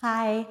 Hi.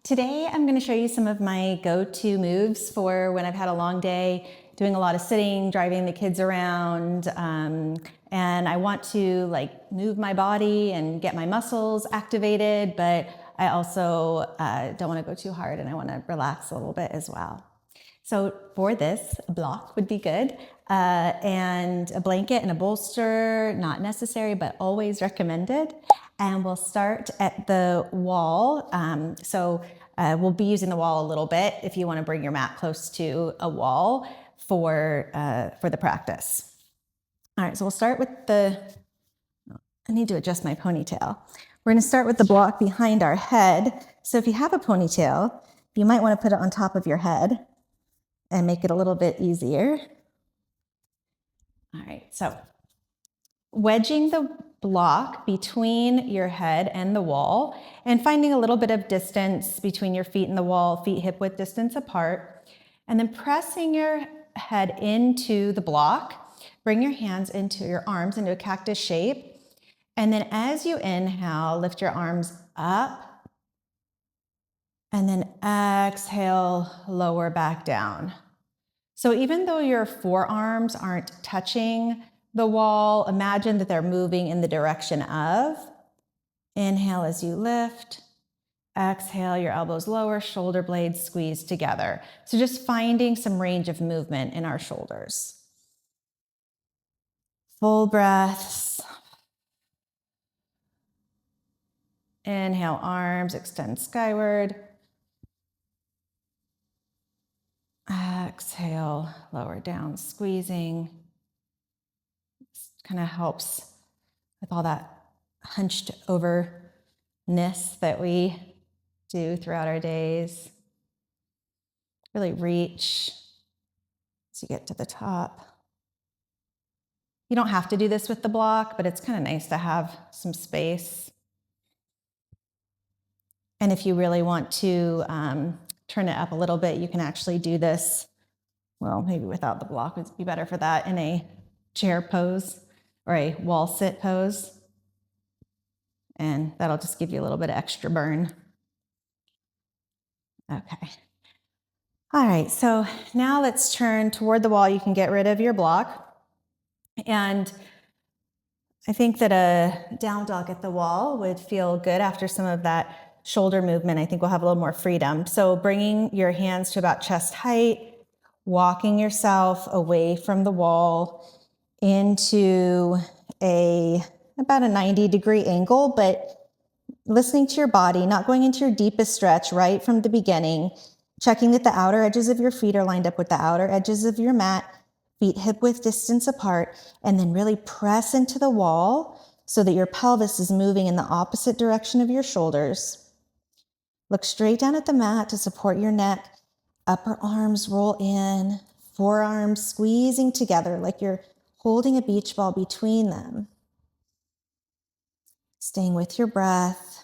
Today I'm going to show you some of my go-to moves for when I've had a long day, doing a lot of sitting, driving the kids around, and I want to move my body and get my muscles activated, but I also don't want to go too hard and I want to relax a little bit as well. So for this, a block would be good, and a blanket and a bolster, not necessary, but always recommended. And we'll start at the wall. We'll be using the wall a little bit if you want to bring your mat close to a wall for the practice. All right, so we'll start with I need to adjust my ponytail. We're going to start with the block behind our head. So if you have a ponytail, you might want to put it on top of your head and make it a little bit easier. All right, so wedging the block between your head and the wall and finding a little bit of distance between your feet and the wall, feet hip width distance apart, and then pressing your head into the block. Bring your hands into your arms into a cactus shape. And then as you inhale, lift your arms up. And then exhale, lower back down. So even though your forearms aren't touching the wall, imagine that they're moving in the direction of. Inhale as you lift. Exhale, your elbows lower, shoulder blades squeeze together. So just finding some range of movement in our shoulders. Full breaths. Inhale, arms extend skyward. Exhale, lower down, squeezing. This kind of helps with all that hunched overness that we do throughout our days. Really reach as you get to the top. You don't have to do this with the block, but it's kind of nice to have some space. And if you really want to turn it up a little bit, you can actually do this, well, maybe without the block would be better for that, in a chair pose or a wall sit pose. And that'll just give you a little bit of extra burn. Okay. All right, so now let's turn toward the wall. You can get rid of your block. And I think that a down dog at the wall would feel good after some of that shoulder movement. I think we'll have a little more freedom. So bringing your hands to about chest height, walking yourself away from the wall into about a 90-degree angle, but listening to your body, not going into your deepest stretch right from the beginning, checking that the outer edges of your feet are lined up with the outer edges of your mat, feet hip width distance apart, and then really press into the wall so that your pelvis is moving in the opposite direction of your shoulders. Look straight down at the mat to support your neck. Upper arms roll in, forearms squeezing together like you're holding a beach ball between them. Staying with your breath.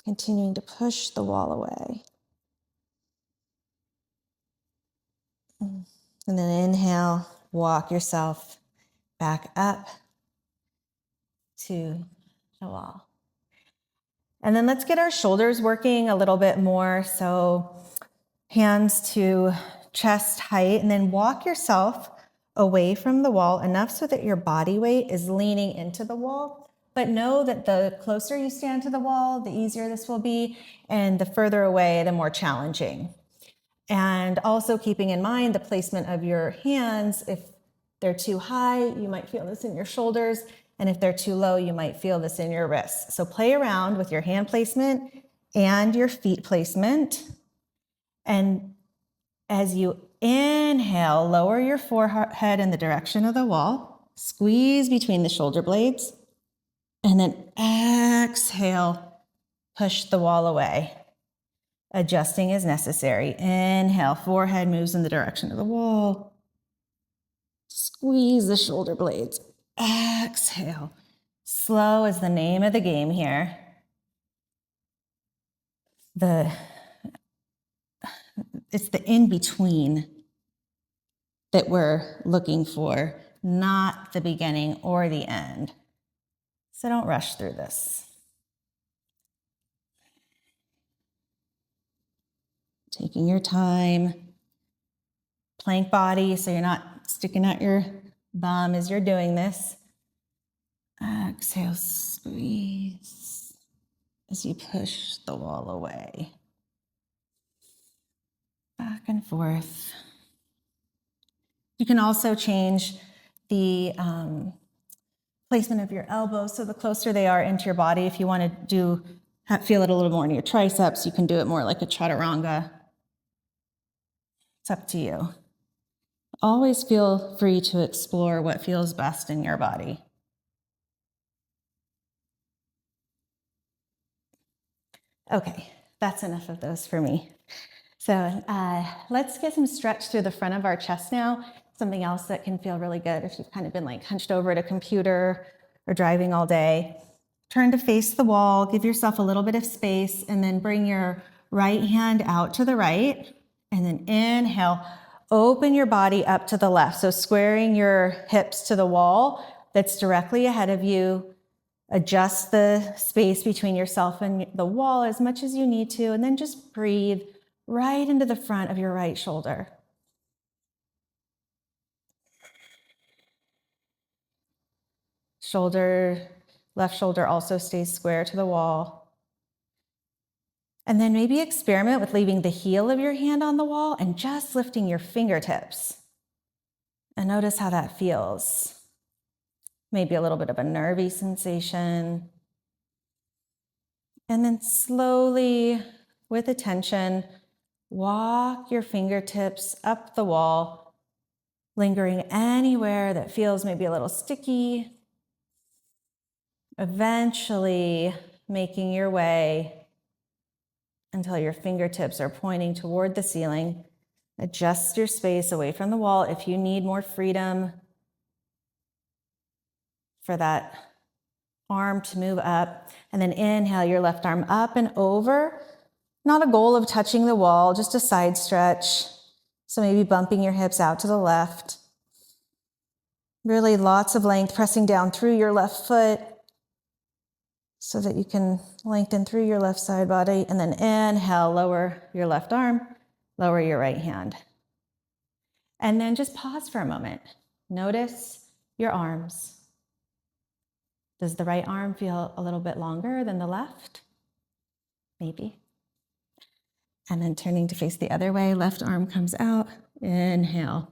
Continuing to push the wall away. And then inhale, walk yourself back up to the wall. And then let's get our shoulders working a little bit more. So hands to chest height, and then walk yourself away from the wall enough so that your body weight is leaning into the wall. But know that the closer you stand to the wall, the easier this will be, and the further away, the more challenging. And also keeping in mind the placement of your hands. If they're too high, you might feel this in your shoulders. And if they're too low, you might feel this in your wrists. So play around with your hand placement and your feet placement. And as you inhale, lower your forehead in the direction of the wall. Squeeze between the shoulder blades. And then exhale, push the wall away. Adjusting as necessary. Inhale, forehead moves in the direction of the wall. Squeeze the shoulder blades. Exhale. Slow is the name of the game here. It's the in-between that we're looking for not the beginning or the end. So don't rush through this. Taking your time. Plank body, so you're not sticking out your bum as you're doing this. Exhale, squeeze as you push the wall away. Back and forth. You can also change the placement of your elbows, so the closer they are into your body. If you want to feel it a little more in your triceps, you can do it more like a chaturanga. It's up to you. Always feel free to explore what feels best in your body. Okay, that's enough of those for me. So let's get some stretch through the front of our chest now. Something else that can feel really good if you've kind of been like hunched over at a computer or driving all day. Turn to face the wall, give yourself a little bit of space, and then bring your right hand out to the right. And then inhale, open your body up to the left. So squaring your hips to the wall that's directly ahead of you. Adjust the space between yourself and the wall as much as you need to, and then just breathe right into the front of your right shoulder. Left shoulder also stays square to the wall. And then maybe experiment with leaving the heel of your hand on the wall and just lifting your fingertips. And notice how that feels. Maybe a little bit of a nervy sensation. And then slowly, with attention, walk your fingertips up the wall, lingering anywhere that feels maybe a little sticky. Eventually making your way until your fingertips are pointing toward the ceiling. Adjust your space away from the wall if you need more freedom for that arm to move up. And then inhale your left arm up and over. Not a goal of touching the wall, just a side stretch. So maybe bumping your hips out to the left. Really lots of length, pressing down through your left foot so that you can lengthen through your left side body. And then inhale, lower your left arm, lower your right hand. And then just pause for a moment. Notice your arms. Does the right arm feel a little bit longer than the left? Maybe. And then turning to face the other way, left arm comes out. Inhale.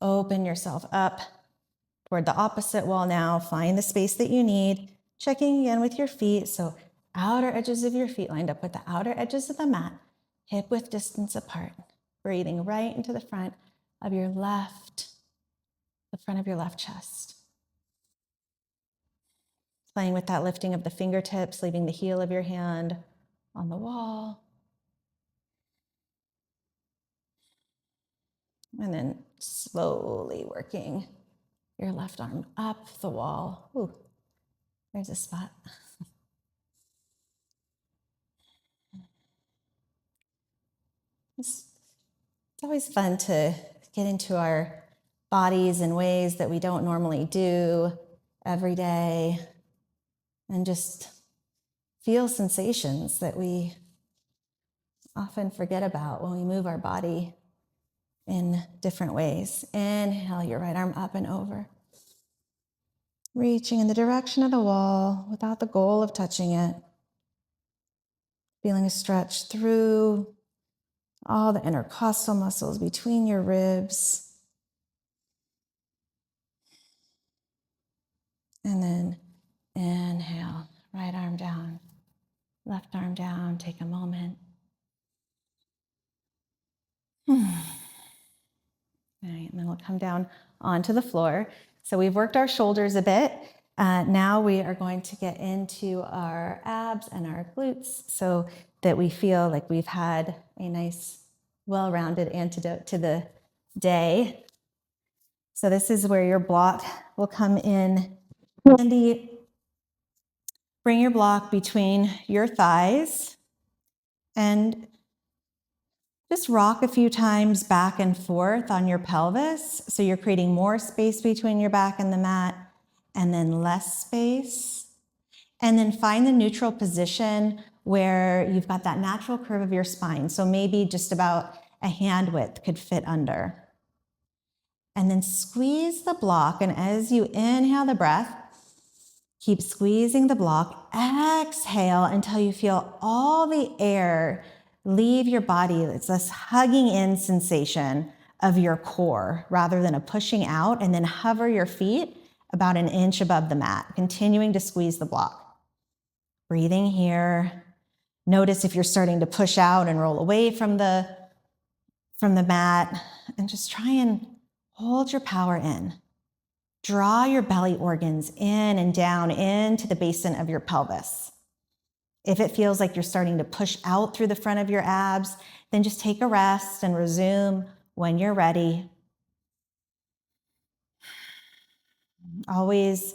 Open yourself up toward the opposite wall now. Find the space that you need. Checking again with your feet. So outer edges of your feet lined up with the outer edges of the mat, hip width distance apart. Breathing right into the front of your left, the front of your left chest. Playing with that lifting of the fingertips, leaving the heel of your hand on the wall. And then slowly working your left arm up the wall. Ooh, there's a spot. It's always fun to get into our bodies in ways that we don't normally do every day and just feel sensations that we often forget about when we move our body in different ways. Inhale your right arm up and over. Reaching in the direction of the wall without the goal of touching it. Feeling a stretch through all the intercostal muscles between your ribs. And then inhale, right arm down, left arm down. Take a moment. All right, and then we'll come down onto the floor. So we've worked our shoulders a bit. Now we are going to get into our abs and our glutes so that we feel like we've had a nice, well-rounded antidote to the day. So this is where your block will come in handy. Bring your block between your thighs and Just rock a few times back and forth on your pelvis. So you're creating more space between your back and the mat, and then less space. And then find the neutral position where you've got that natural curve of your spine. So maybe just about a hand width could fit under. And then squeeze the block. And as you inhale the breath, keep squeezing the block. Exhale until you feel all the air leave your body. It's this hugging in sensation of your core rather than a pushing out. And then hover your feet about an inch above the mat, continuing to squeeze the block. Breathing here. Notice if you're starting to push out and roll away from the mat, and just try and hold your power in. Draw your belly organs in and down into the basin of your pelvis. If it feels like you're starting to push out through the front of your abs, then just take a rest and resume when you're ready. Always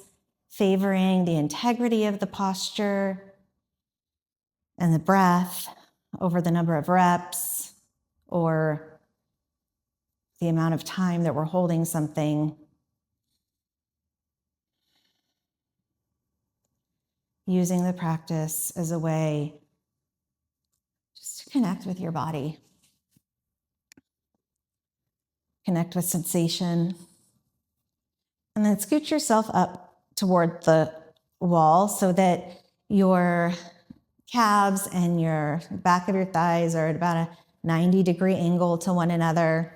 favoring the integrity of the posture and the breath over the number of reps or the amount of time that we're holding something. Using the practice as a way just to connect with your body. Connect with sensation. And then scoot yourself up toward the wall so that your calves and your back of your thighs are at about a 90-degree angle to one another.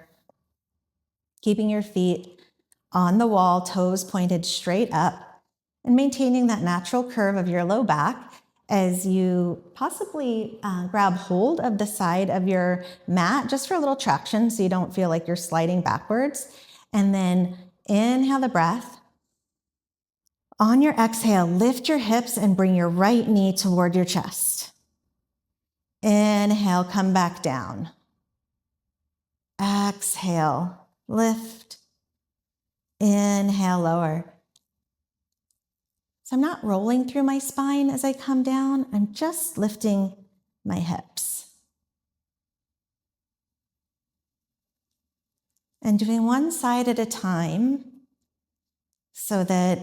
Keeping your feet on the wall, toes pointed straight up, and maintaining that natural curve of your low back as you possibly grab hold of the side of your mat just for a little traction so you don't feel like you're sliding backwards. And then inhale the breath. On your exhale, lift your hips and bring your right knee toward your chest. Inhale, come back down. Exhale, lift. Inhale, lower. So I'm not rolling through my spine as I come down. I'm just lifting my hips. And doing one side at a time so that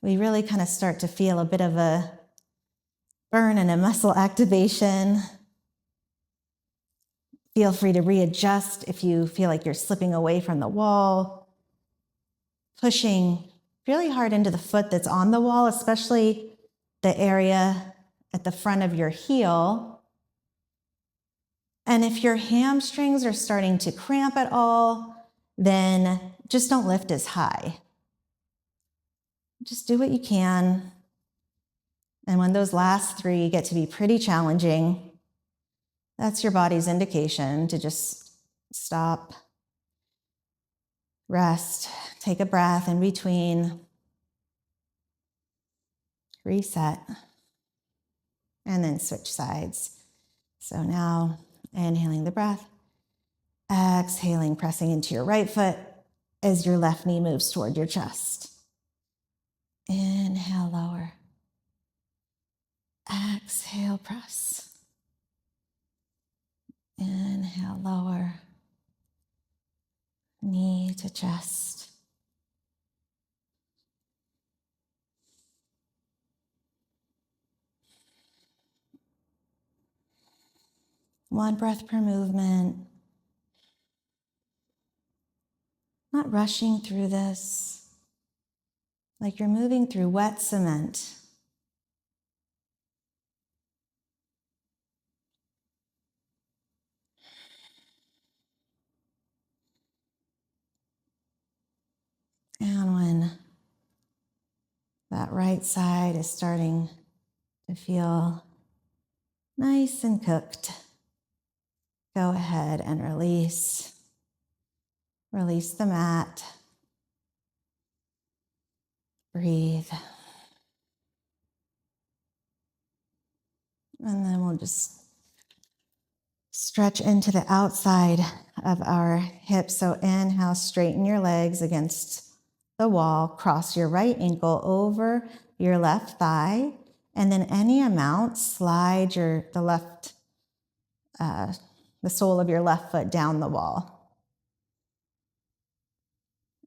we really kind of start to feel a bit of a burn and a muscle activation. Feel free to readjust if you feel like you're slipping away from the wall. Pushing really hard into the foot that's on the wall, especially the area at the front of your heel. And if your hamstrings are starting to cramp at all, then just don't lift as high. Just do what you can. And when those last three get to be pretty challenging, that's your body's indication to just stop, rest, take a breath in between, reset, and then switch sides. So now inhaling the breath, exhaling, pressing into your right foot as your left knee moves toward your chest. Inhale, lower. Exhale, press. Inhale, lower. Knee to chest. One breath per movement. Not rushing through this, like you're moving through wet cement. And when that right side is starting to feel nice and cooked, go ahead and release. Release the mat. Breathe. And then we'll just stretch into the outside of our hips. So inhale, straighten your legs against the wall. Cross your right ankle over your left thigh. And then any amount, slide the left the sole of your left foot down the wall.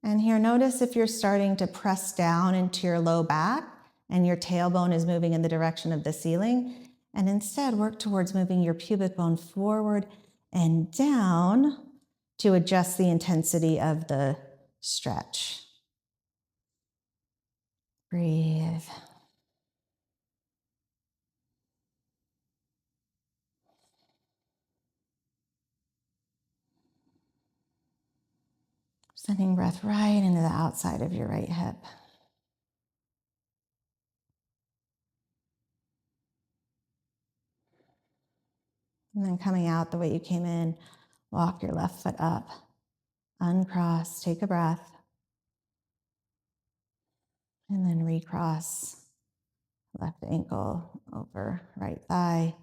And here, notice if you're starting to press down into your low back and your tailbone is moving in the direction of the ceiling. And instead, work towards moving your pubic bone forward and down to adjust the intensity of the stretch. Breathe. Sending breath right into the outside of your right hip. And then coming out the way you came in, walk your left foot up, uncross, take a breath, and then recross left ankle over right thigh.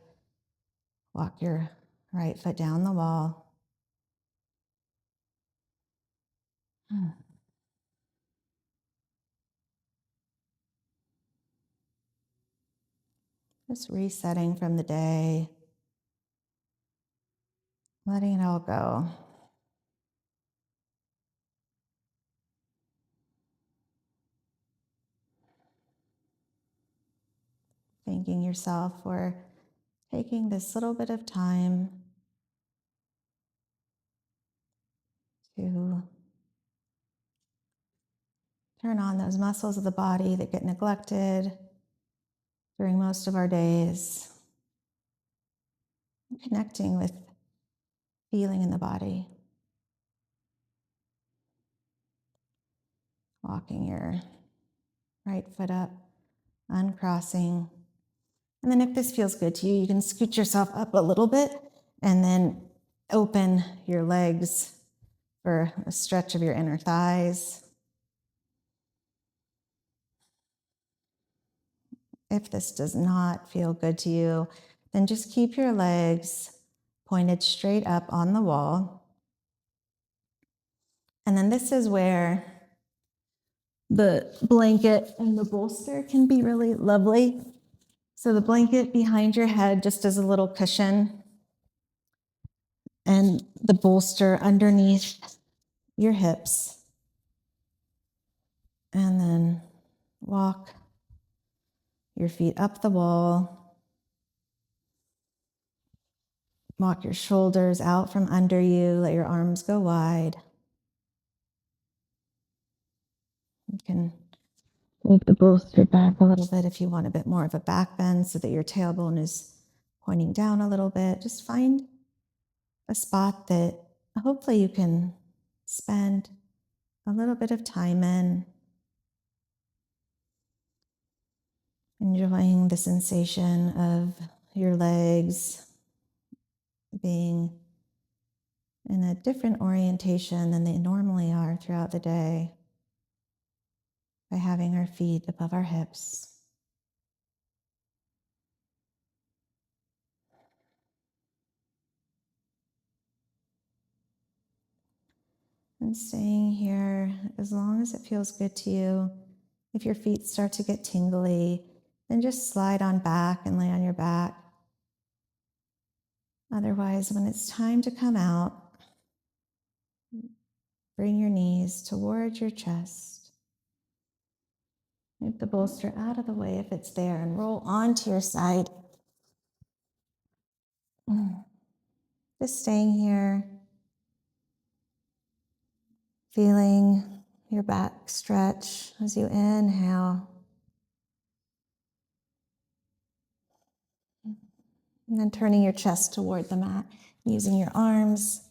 Walk your right foot down the wall. Just resetting from the day, letting it all go. Thanking yourself for taking this little bit of time to turn on those muscles of the body that get neglected during most of our days. Connecting with feeling in the body. Walking your right foot up, uncrossing. And then if this feels good to you, you can scoot yourself up a little bit and then open your legs for a stretch of your inner thighs. If this does not feel good to you, then just keep your legs pointed straight up on the wall. And then this is where the blanket and the bolster can be really lovely. So the blanket behind your head just as a little cushion, and the bolster underneath your hips. And then walk your feet up the wall. Walk your shoulders out from under you. Let your arms go wide. You can move the bolster back a little bit if you want a bit more of a back bend so that your tailbone is pointing down a little bit. Just find a spot that hopefully you can spend a little bit of time in, enjoying the sensation of your legs being in a different orientation than they normally are throughout the day by having our feet above our hips. And staying here as long as it feels good to you. If your feet start to get tingly, then just slide on back and lay on your back. Otherwise, when it's time to come out, bring your knees towards your chest. Move the bolster out of the way if it's there and roll onto your side. Just staying here, feeling your back stretch as you inhale. And then turning your chest toward the mat, using your arms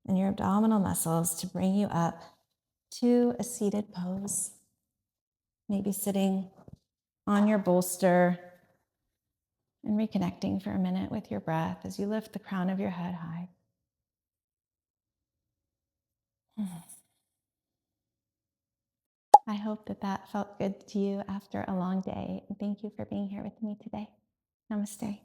and your abdominal muscles to bring you up to a seated pose. Maybe sitting on your bolster and reconnecting for a minute with your breath as you lift the crown of your head high. I hope that felt good to you after a long day. And thank you for being here with me today. Namaste.